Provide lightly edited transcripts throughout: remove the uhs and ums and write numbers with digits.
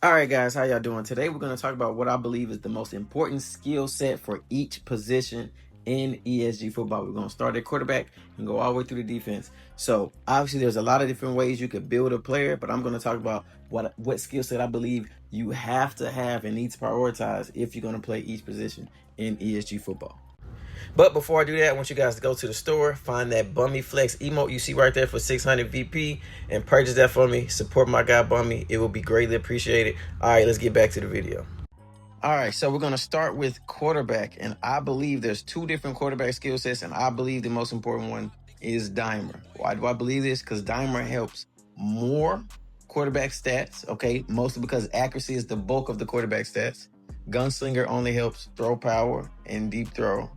All right, guys, how y'all doing? Today we're going to talk about what I believe is the most important skill set for each position in ESG football. We're going to start at quarterback and go all the way through the defense. So obviously there's a lot of different ways you could build a player, but I'm going to talk about what skill set I believe you have to have and need to prioritize if you're going to play each position in ESG football. But before I do that, I want you guys to go to the store, find that Bummy Flex emote you see right there for 600 VP, and purchase that for me. Support my guy Bummy. It will be greatly appreciated. All right, let's get back to the video. All right, so we're going to start with quarterback, and I believe there's two different quarterback skill sets, and I believe the most important one is dimer. Why do I believe this? Because dimer helps more quarterback stats, okay? Mostly because accuracy is the bulk of the quarterback stats. Gunslinger only helps throw power and deep throw.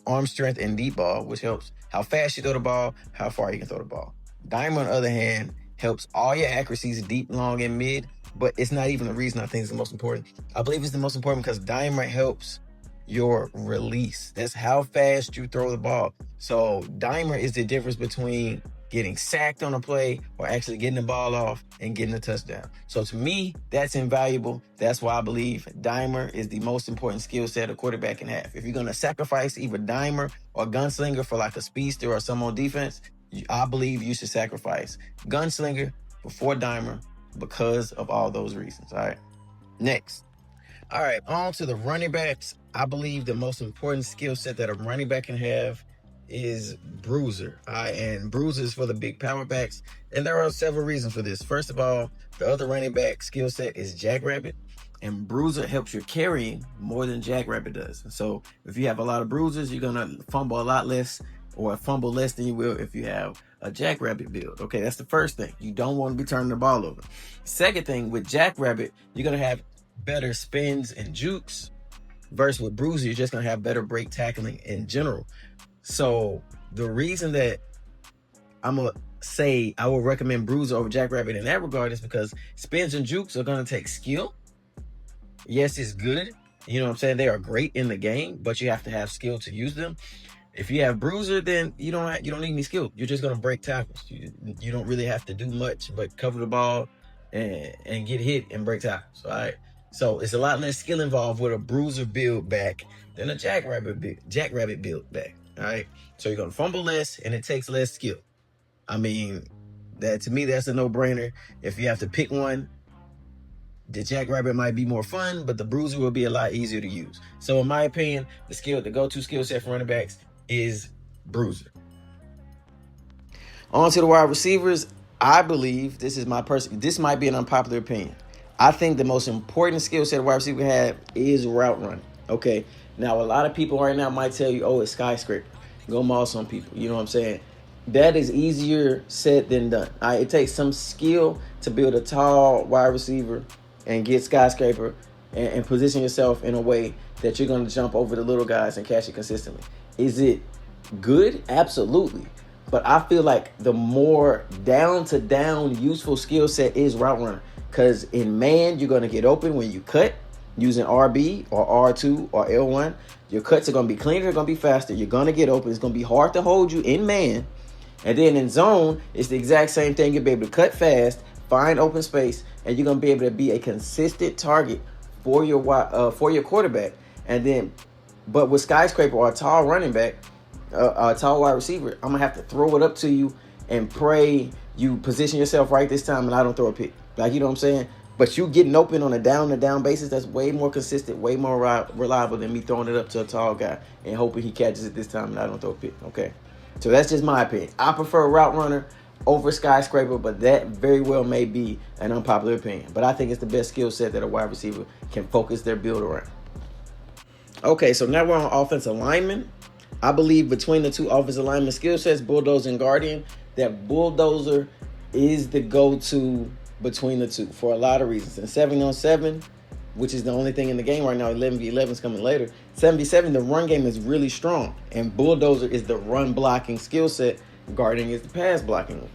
Arm strength and deep ball, which helps how fast you throw the ball, how far you can throw the ball. Dimer, on the other hand, helps all your accuracies deep, long, and mid, but it's not even the reason I think it's the most important. I believe it's the most important because dimer helps your release. That's how fast you throw the ball. So dimer is the difference between getting sacked on a play or actually getting the ball off and getting a touchdown. So to me, that's invaluable. That's why I believe dimer is the most important skill set a quarterback can have. If you're going to sacrifice either dimer or gunslinger for like a speedster or some on defense, I believe you should sacrifice gunslinger before dimer because of all those reasons. All right. Next. All right, on to the running backs. I believe the most important skill set that a running back can have is bruiser. And bruiser is for the big power backs. And there are several reasons for this. First of all, the other running back skill set is jackrabbit. And bruiser helps your carrying more than jackrabbit does. So if you have a lot of bruisers, you're going to fumble a lot less or fumble less than you will if you have a jackrabbit build. Okay, that's the first thing. You don't want to be turning the ball over. Second thing, with jackrabbit, you're going to have better spins and jukes versus with bruiser, you're just going to have better break tackling in general. So the reason that I'm going to say I will recommend bruiser over jackrabbit in that regard is because spins and jukes are going to take skill. Yes, it's good. You know what I'm saying? They are great in the game, but you have to have skill to use them. If you have bruiser, then you don't need any skill. You're just going to break tackles. You don't really have to do much but cover the ball and get hit and break tackles. All right. So it's a lot less skill involved with a bruiser build back than a jackrabbit build back. All right. So you're going to fumble less and it takes less skill. I mean, that to me, that's a no-brainer. If you have to pick one, the jackrabbit might be more fun, but the bruiser will be a lot easier to use. So in my opinion, the go-to skill set for running backs is bruiser. On to the wide receivers. I believe this might be an unpopular opinion. I think the most important skill set a wide receiver have is route running. Okay. Now, a lot of people right now might tell you, oh, it's skyscraper. Go maul some people. You know what I'm saying? That is easier said than done. It takes some skill to build a tall wide receiver and get skyscraper and position yourself in a way that you're going to jump over the little guys and catch it consistently. Is it good? Absolutely. But I feel like the more down-to-down useful skill set is route runner. Because in man, you're going to get open when you cut using RB or R2 or L1. Your cuts are going to be cleaner, they're going to be faster. You're going to get open. It's going to be hard to hold you in man. And then in zone, it's the exact same thing. You'll be able to cut fast, find open space, and you're going to be able to be a consistent target for your quarterback. And then, but with skyscraper or a tall running back, a tall wide receiver, I'm going to have to throw it up to you and pray you position yourself right this time and I don't throw a pick. Like, you know what I'm saying? But you getting open on a down-to-down basis, that's way more consistent, way more reliable than me throwing it up to a tall guy and hoping he catches it this time and I don't throw a pick, okay? So that's just my opinion. I prefer a route runner over skyscraper, but that very well may be an unpopular opinion. But I think it's the best skill set that a wide receiver can focus their build around. Okay, so now we're on offensive linemen. I believe between the two offensive lineman skill sets, bulldozer and guardian, that bulldozer is the go-to between the two for a lot of reasons. And 7-on-7, which is the only thing in the game right now, 11v11 is coming later. 7v7, the run game is really strong. And bulldozer is the run blocking skill set. Guarding is the pass blocking one.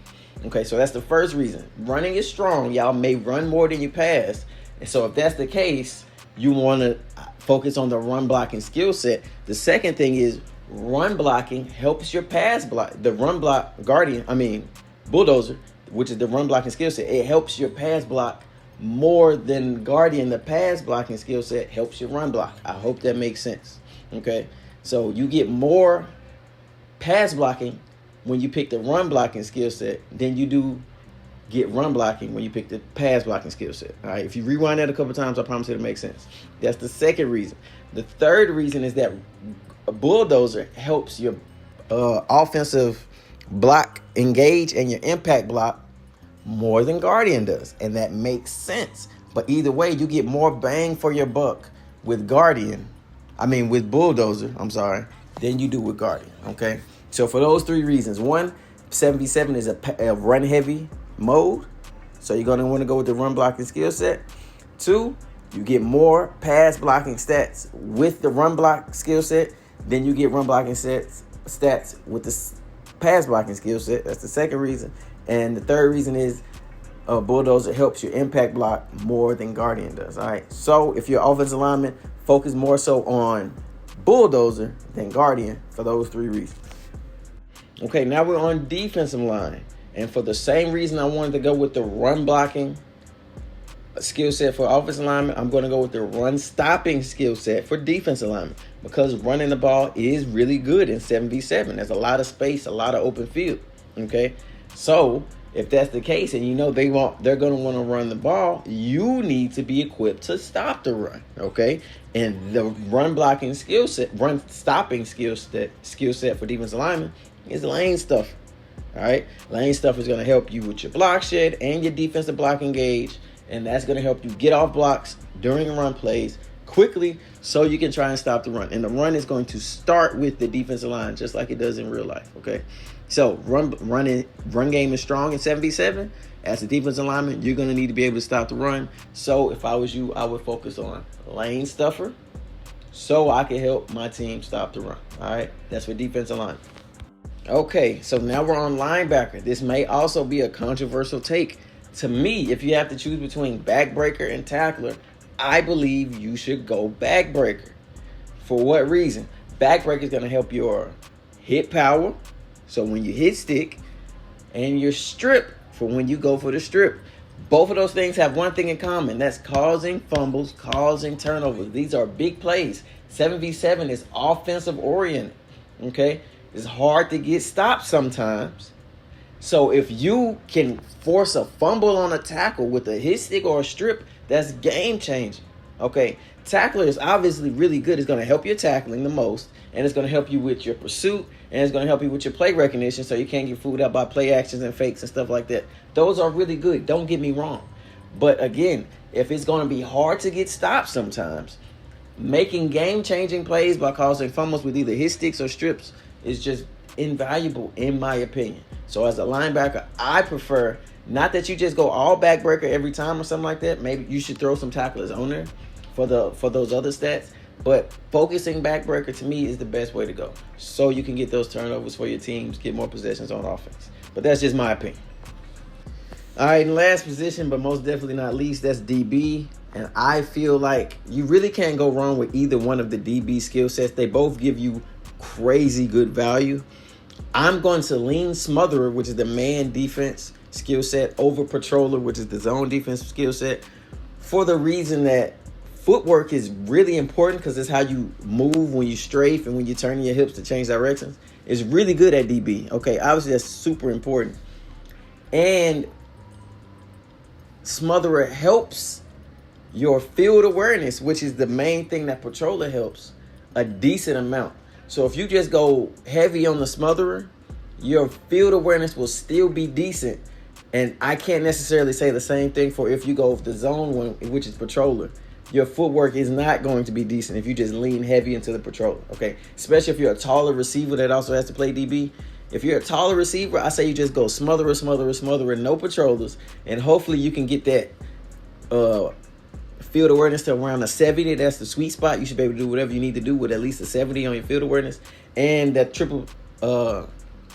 Okay, so that's the first reason. Running is strong. Y'all may run more than you pass. And so if that's the case, you want to focus on the run blocking skill set. The second thing is run blocking helps your pass block. The run block bulldozer, which is the run blocking skill set, it helps your pass block more than guardian, the pass blocking skill set helps you run block. I hope that makes sense. Okay, so you get more pass blocking when you pick the run blocking skill set than you do get run blocking when you pick the pass blocking skill set. All right, if you rewind that a couple times, I promise it'll make sense. That's the second reason. The third reason is that a bulldozer helps your offensive block engage and your impact block more than guardian does, and that makes sense. But either way, you get more bang for your buck with with bulldozer, than you do with guardian. Okay, so for those three reasons: one, 7v7 is a run heavy mode, so you're going to want to go with the run blocking skill set. Two, you get more pass blocking stats with the run block skill set than you get run blocking stats with the pass blocking skill set. That's the second reason. And the third reason is bulldozer helps your impact block more than guardian does. All right, so if you're offensive lineman, focus more so on bulldozer than guardian for those three reasons. Okay, now we're on defensive line. And for the same reason I wanted to go with the run blocking skill set for offensive linemen, I'm going to go with the run stopping skill set for defensive linemen, because running the ball is really good in 7v7. There's a lot of space, a lot of open field. Okay, so if that's the case, and they're going to want to run the ball, you need to be equipped to stop the run. Okay, and the run blocking skill set, run stopping skill set for defensive linemen is lane stuff. All right, lane stuff is going to help you with your block shed and your defensive block engage, and that's going to help you get off blocks during run plays quickly so you can try and stop the run. And the run is going to start with the defensive line, just like it does in real life. Okay, so run game is strong in 7v7. As a defensive lineman, you're going to need to be able to stop the run. So if I was you, I would focus on lane stuffer so I can help my team stop the run. All right, that's for defensive line. Okay, so now we're on linebacker. This may also be a controversial take. To me, if you have to choose between backbreaker and tackler, I believe you should go backbreaker. For what reason? Backbreaker is going to help your hit power, so when you hit stick, and your strip for when you go for the strip. Both of those things have one thing in common. That's causing fumbles, causing turnovers. These are big plays. 7v7 is offensive oriented. Okay? It's hard to get stopped sometimes. So if you can force a fumble on a tackle with a hit stick or a strip, that's game changing. Okay, tackler is obviously really good. It's going to help your tackling the most, and it's going to help you with your pursuit, and it's going to help you with your play recognition so you can't get fooled out by play actions and fakes and stuff like that. Those are really good. Don't get me wrong. But again, if it's going to be hard to get stopped sometimes, making game-changing plays by causing fumbles with either hit sticks or strips is just invaluable in my opinion. So as a linebacker, I prefer not that you just go all backbreaker every time or something like that. Maybe you should throw some tacklers on there for those other stats. But focusing backbreaker to me is the best way to go, so you can get those turnovers for your teams, get more possessions on offense. But that's just my opinion. All right, in last position, but most definitely not least, that's DB. And I feel like you really can't go wrong with either one of the DB skill sets. They both give you crazy good value. I'm going to lean smotherer, which is the man defense skill set, over patroller, which is the zone defense skill set, for the reason that footwork is really important, because it's how you move when you strafe and when you're turning your hips to change directions. It's really good at DB. Okay, obviously that's super important. And smotherer helps your field awareness, which is the main thing that patroller helps, a decent amount. So if you just go heavy on the smotherer, your field awareness will still be decent. And I can't necessarily say the same thing for if you go with the zone one, which is patroller. Your footwork is not going to be decent if you just lean heavy into the patroller, okay? Especially if you're a taller receiver that also has to play DB. If you're a taller receiver, I say you just go smotherer, no patrollers. And hopefully you can get that field awareness to around a 70. That's the sweet spot. You should be able to do whatever you need to do with at least a 70 on your field awareness. And that triple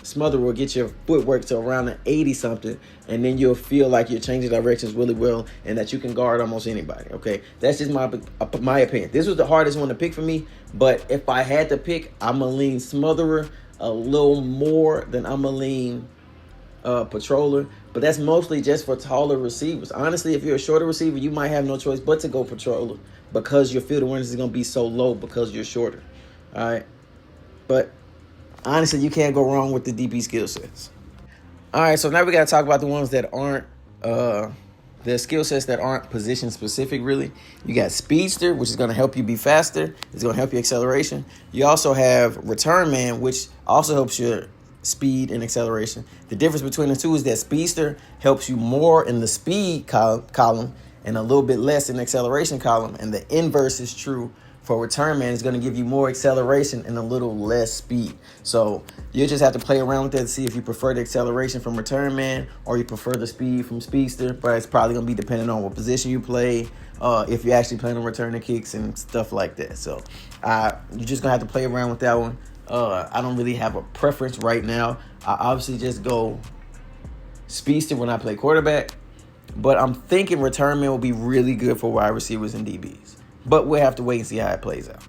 smother will get your footwork to around an 80 something, and then you'll feel like you're changing directions really well and that you can guard almost anybody. Okay, that's just my opinion. This was the hardest one to pick for me, but if I had to pick, I'm gonna lean smotherer a little more than I'm gonna lean patroller, but that's mostly just for taller receivers. Honestly, if you're a shorter receiver, you might have no choice but to go patroller because your field awareness is going to be so low because you're shorter. All right. But honestly, you can't go wrong with the DB skill sets. All right, so now we got to talk about the ones that aren't, the skill sets that aren't position specific, really. You got speedster, which is going to help you be faster. It's going to help your acceleration. You also have return man, which also helps your speed and acceleration. The difference between the two is that speedster helps you more in the speed column and a little bit less in the acceleration column. And the inverse is true for return man. Is going to give you more acceleration and a little less speed. So you just have to play around with that to see if you prefer the acceleration from return man or you prefer the speed from speedster. But it's probably going to be depending on what position you play, if you're actually playing on returning kicks and stuff like that. So you're just going to have to play around with that one. I don't really have a preference right now. I obviously just go speedster when I play quarterback, but I'm thinking return man will be really good for wide receivers and DBs. But we'll have to wait and see how it plays out.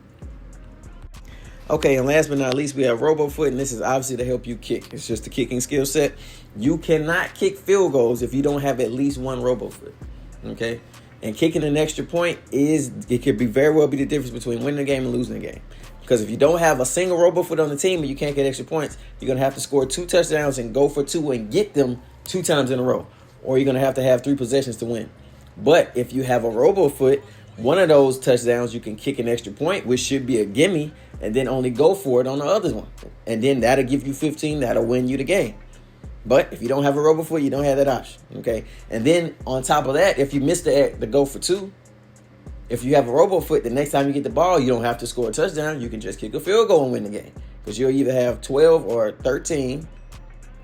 Okay, and last but not least, we have RoboFoot, and this is obviously to help you kick. It's just a kicking skill set. You cannot kick field goals if you don't have at least one RoboFoot. Okay? And kicking an extra point it could be very well be the difference between winning a game and losing a game. Because if you don't have a single RoboFoot on the team and you can't get extra points, you're going to have to score 2 touchdowns and go for 2 and get them 2 times in a row. Or you're going to have 3 possessions to win. But if you have a RoboFoot, one of those touchdowns you can kick an extra point, which should be a gimme, and then only go for it on the other one. And then that'll give you 15. That'll win you the game. But if you don't have a RoboFoot, you don't have that option. Okay. And then on top of that, if you miss the go for 2, if you have a RoboFoot, the next time you get the ball, you don't have to score a touchdown. You can just kick a field goal and win the game. Because you'll either have 12 or 13.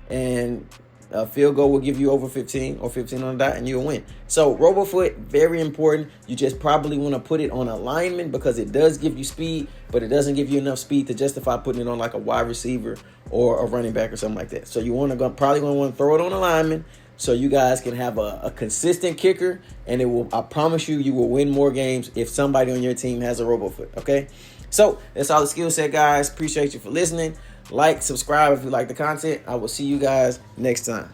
And a field goal will give you over 15 or 15 on the dot, and you'll win. So RoboFoot, very important. You just probably want to put it on a lineman because it does give you speed, but it doesn't give you enough speed to justify putting it on like a wide receiver or a running back or something like that. So you probably going to want to throw it on a lineman so you guys can have a consistent kicker, and I promise you will win more games if somebody on your team has a RoboFoot. Okay, so that's all the skill set, guys. Appreciate you for listening. Like, subscribe if you like the content. I will see you guys next time.